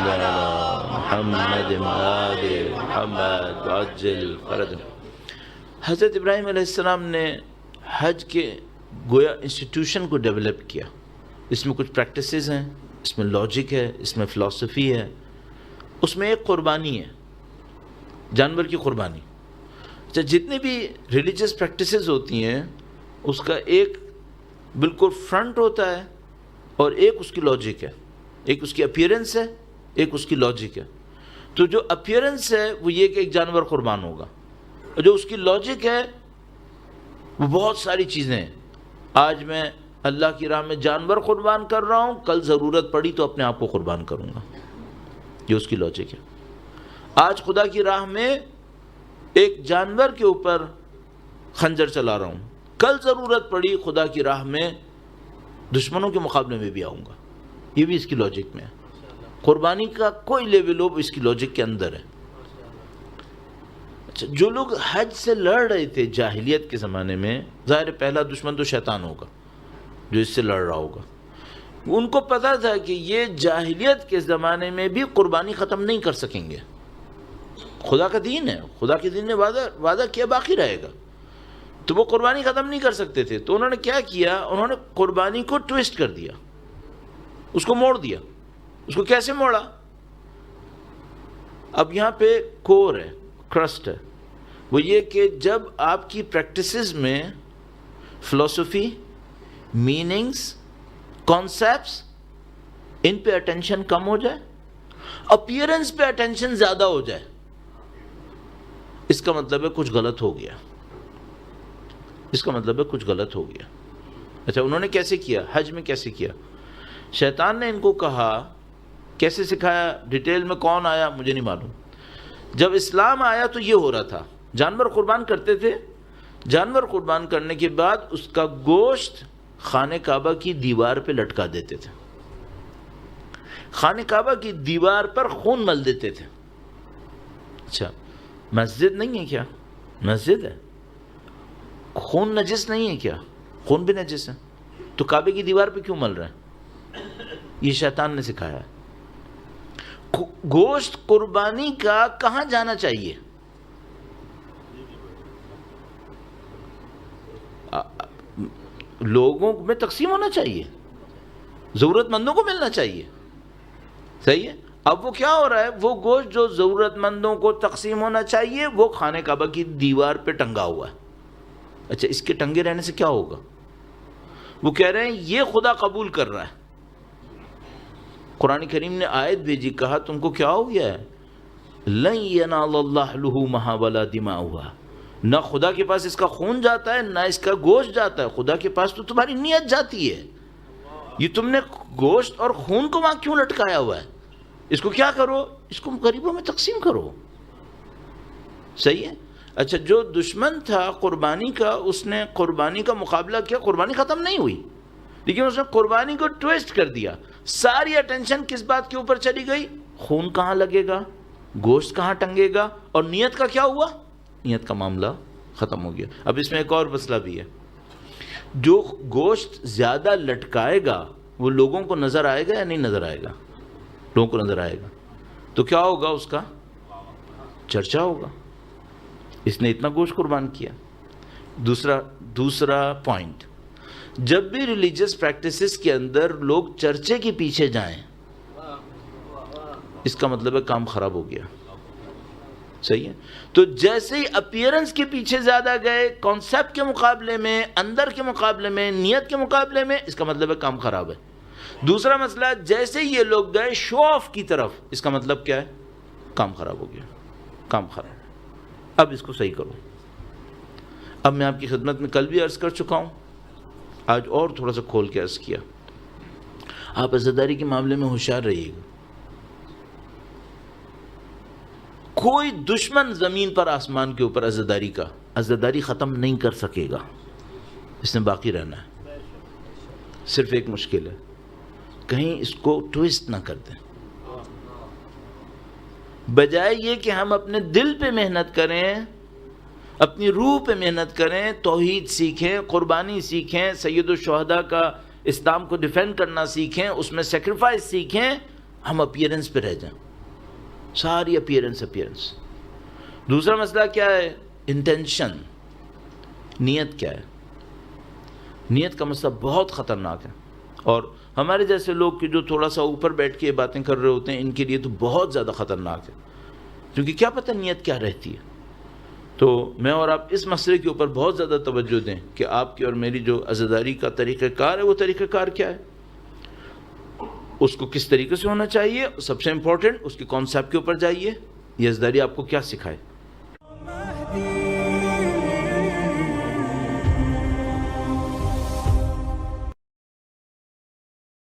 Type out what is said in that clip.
علی محمد وآل محمد وعجل فرجنا۔ حضرت ابراہیم علیہ السلام نے حج کے گویا انسٹیٹیوشن کو ڈیولپ کیا۔ اس میں کچھ پریکٹسز ہیں، اس میں لاجک ہے، اس میں فلسفی ہے، اس میں ایک قربانی ہے، جانور کی قربانی۔ جتنی بھی ریلیجس پریکٹسز ہوتی ہیں اس کا ایک بالکل فرنٹ ہوتا ہے اور ایک اس کی لاجک ہے، ایک اس کی اپیئرنس ہے، ایک اس کی لاجک ہے۔ تو جو اپیئرنس ہے وہ یہ کہ ایک جانور قربان ہوگا، اور جو اس کی لاجک ہے وہ بہت ساری چیزیں ہیں۔ آج میں اللہ کی راہ میں جانور قربان کر رہا ہوں، کل ضرورت پڑی تو اپنے آپ کو قربان کروں گا، یہ اس کی لاجک ہے۔ آج خدا کی راہ میں ایک جانور کے اوپر خنجر چلا رہا ہوں، کل ضرورت پڑی خدا کی راہ میں دشمنوں کے مقابلے میں بھی آؤں گا، یہ بھی اس کی لاجک میں ہے۔ قربانی کا کوئی لیول ہو اس کی لاجک کے اندر ہے۔ اچھا، جو لوگ حج سے لڑ رہے تھے جاہلیت کے زمانے میں، ظاہر پہلا دشمن تو شیطان ہوگا جو اس سے لڑ رہا ہوگا، ان کو پتا تھا کہ یہ جاہلیت کے زمانے میں بھی قربانی ختم نہیں کر سکیں گے، خدا کا دین ہے، خدا کے دین نے وعدہ کیا باقی رہے گا، تو وہ قربانی ختم نہیں کر سکتے تھے۔ تو انہوں نے کیا کیا، انہوں نے قربانی کو ٹویسٹ کر دیا، اس کو موڑ دیا۔ اس کو کیسے موڑا؟ اب یہاں پہ کور ہے، کرسٹ ہے، وہ یہ کہ جب آپ کی پریکٹسز میں فلسفی، میننگز، کانسیپٹس، ان پہ اٹینشن کم ہو جائے، اپیئرنس پہ اٹینشن زیادہ ہو جائے، اس کا مطلب ہے کچھ غلط ہو گیا، اس کا مطلب ہے کچھ غلط ہو گیا۔ اچھا، انہوں نے کیسے کیا؟ حج میں کیسے کیا؟ شیطان نے ان کو کہا، کیسے سکھایا، ڈیٹیل میں کون آیا مجھے نہیں معلوم۔ جب اسلام آیا تو یہ ہو رہا تھا، جانور قربان کرتے تھے، جانور قربان کرنے کے بعد اس کا گوشت خانہ کعبہ کی دیوار پہ لٹکا دیتے تھے، خانہ کعبہ کی دیوار پر خون مل دیتے تھے۔ اچھا، مسجد نہیں ہے کیا؟ مسجد ہے، خون نجس نہیں ہے کیا؟ خون بھی نجس ہے، تو کعبے کی دیوار پہ کیوں مل رہا ہے؟ یہ شیطان نے سکھایا ہے۔ گوشت قربانی کا کہاں جانا چاہیے؟ لوگوں میں تقسیم ہونا چاہیے، ضرورت مندوں کو ملنا چاہیے، صحیح ہے۔ اب وہ کیا ہو رہا ہے، وہ گوشت جو ضرورت مندوں کو تقسیم ہونا چاہیے وہ خانہ کعبہ کی دیوار پہ ٹنگا ہوا ہے۔ اچھا، اس کے ٹنگے رہنے سے کیا ہوگا؟ وہ کہہ رہے ہیں یہ خدا قبول کر رہا ہے۔ قرآن کریم نے آیت بھیجی، کہا تم کو کیا ہو گیا ہے؟ لن ینال اللہ لحومہا ولا دماؤہا، نہ خدا کے پاس اس کا خون جاتا ہے نہ اس کا گوشت جاتا ہے، خدا کے پاس تو تمہاری نیت جاتی ہے۔ یہ تم نے گوشت اور خون کو وہاں کیوں لٹکایا ہوا ہے؟ اس کو کیا کرو، اس کو غریبوں میں تقسیم کرو، صحیح ہے۔ اچھا، جو دشمن تھا قربانی کا، اس نے قربانی کا مقابلہ کیا، قربانی ختم نہیں ہوئی، لیکن اس نے قربانی کو ٹویسٹ کر دیا۔ ساری اٹینشن کس بات کے اوپر چلی گئی؟ خون کہاں لگے گا، گوشت کہاں ٹنگے گا، اور نیت کا کیا ہوا؟ نیت کا معاملہ ختم ہو گیا۔ اب اس میں ایک اور مسئلہ بھی ہے، جو گوشت زیادہ لٹکائے گا وہ لوگوں کو نظر آئے گا یا نہیں نظر آئے گا؟ لوگوں کو نظر آئے گا، تو کیا ہوگا؟ اس کا چرچا ہوگا، اس نے اتنا گوشت قربان کیا۔ دوسرا پوائنٹ، جب بھی ریلیجس پریکٹسز کے اندر لوگ چرچے کے پیچھے جائیں، اس کا مطلب ہے کام خراب ہو گیا، صحیح ہے۔ تو جیسے ہی اپیئرنس کے پیچھے زیادہ گئے، کانسیپٹ کے مقابلے میں، اندر کے مقابلے میں، نیت کے مقابلے میں، اس کا مطلب ہے کام خراب ہے۔ دوسرا مسئلہ، جیسے ہی یہ لوگ گئے شو آف کی طرف، اس کا مطلب کیا ہے؟ کام خراب ہو گیا، کام خراب ہے۔ اب اس کو صحیح کرو۔ اب میں آپ کی خدمت میں کل بھی عرض کر چکا ہوں، آج اور تھوڑا سا کھول کے عرض کیا، آپ عزاداری کے معاملے میں ہوشیار رہیے گا۔ کوئی دشمن زمین پر آسمان کے اوپر عزاداری ختم نہیں کر سکے گا، اس نے باقی رہنا ہے۔ صرف ایک مشکل ہے، کہیں اس کو ٹویسٹ نہ کر دیں، بجائے یہ کہ ہم اپنے دل پہ محنت کریں، اپنی روح پہ محنت کریں، توحید سیکھیں، قربانی سیکھیں، سید الشہداء کا اسلام کو ڈیفینڈ کرنا سیکھیں، اس میں سیکریفائس سیکھیں، ہم اپیئرنس پہ رہ جائیں، ساری اپیئرنس. دوسرا مسئلہ کیا ہے؟ انٹینشن، نیت کیا ہے. نیت کا مسئلہ بہت خطرناک ہے، اور ہمارے جیسے لوگ کہ جو تھوڑا سا اوپر بیٹھ کے باتیں کر رہے ہوتے ہیں، ان کے لیے تو بہت زیادہ خطرناک ہے، کیونکہ کیا پتہ نیت کیا رہتی ہے. تو میں اور آپ اس مسئلے کے اوپر بہت زیادہ توجہ دیں کہ آپ کی اور میری جو عزاداری کا طریقہ کار ہے، وہ طریقہ کار کیا ہے، اس کو کس طریقے سے ہونا چاہیے. سب سے امپورٹنٹ اس کے کانسیپٹ کے اوپر جائیے، یہ عزاداری آپ کو کیا سکھائے.